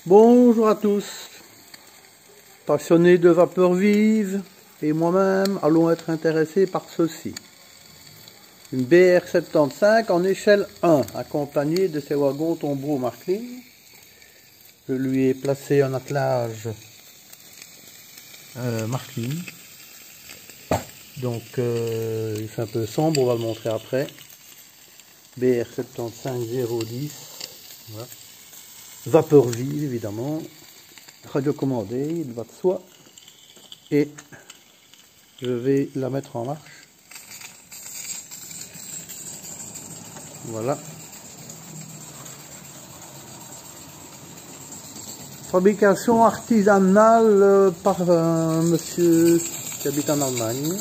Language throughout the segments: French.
Bonjour à tous, passionnés de vapeur vive et moi-même allons être intéressés par ceci. Une BR75 en échelle 1, accompagnée de ses wagons tombereaux Marklin. Je lui ai placé un attelage Marklin. Donc il fait un peu sombre, on va le montrer après. BR75 010, voilà. Vapeur vive évidemment, radiocommandé, il va de soi, et je vais la mettre en marche. Voilà. Fabrication artisanale par un monsieur qui habite en Allemagne.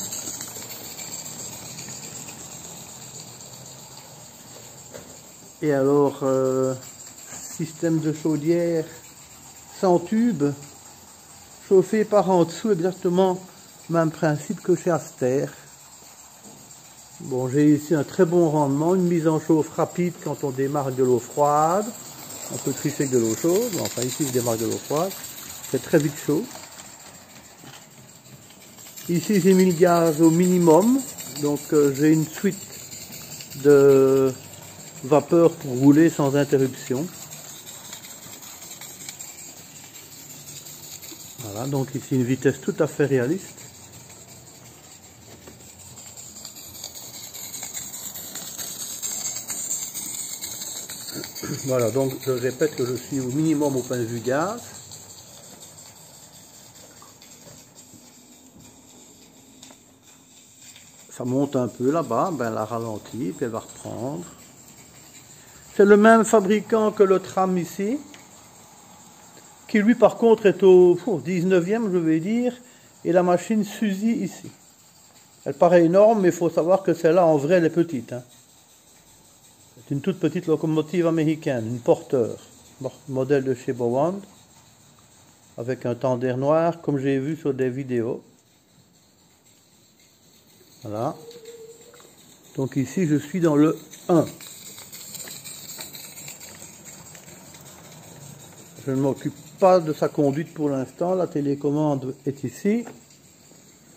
Et alors, système de chaudière sans tube, chauffé par en dessous, exactement même principe que chez Aster. Bon, j'ai ici un très bon rendement, une mise en chauffe rapide quand on démarre avec de l'eau froide. On peut tricher avec de l'eau chaude, mais enfin ici je démarre de l'eau froide. C'est très vite chaud. Ici j'ai mis le gaz au minimum, donc j'ai une suite de vapeur pour rouler sans interruption. Voilà, donc ici une vitesse tout à fait réaliste. Voilà, donc je répète que je suis au minimum au point de vue gaz. Ça monte un peu là-bas, ben elle a ralenti, puis elle va reprendre. C'est le même fabricant que le tram ici, qui lui par contre est au 19e, je vais dire, et la machine s'usine ici. Elle paraît énorme, mais il faut savoir que celle-là en vrai elle est petite. Hein. C'est une toute petite locomotive américaine, une porteur, modèle de chez Bowen, avec un tender noir, comme j'ai vu sur des vidéos. Voilà. Donc ici je suis dans le 1. Je ne m'occupe pas de sa conduite pour l'instant, la télécommande est ici.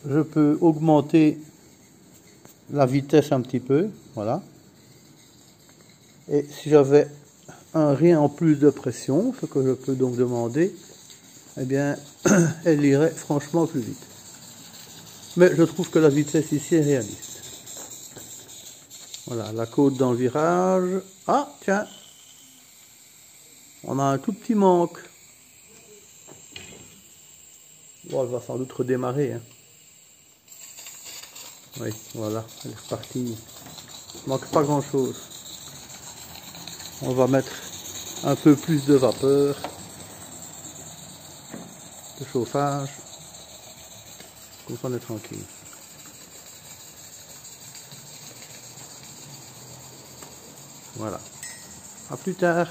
Je peux augmenter la vitesse un petit peu, voilà. Et si j'avais un rien en plus de pression, ce que je peux donc demander, eh bien, elle irait franchement plus vite. Mais je trouve que la vitesse ici est réaliste. Voilà, la côte dans le virage. Ah, tiens, on a un tout petit manque. Bon, elle va sans doute redémarrer. Hein. Oui, voilà, elle est repartie. Il manque pas grand chose. On va mettre un peu plus de vapeur, de chauffage, comme ça on est tranquille. Voilà. À plus tard.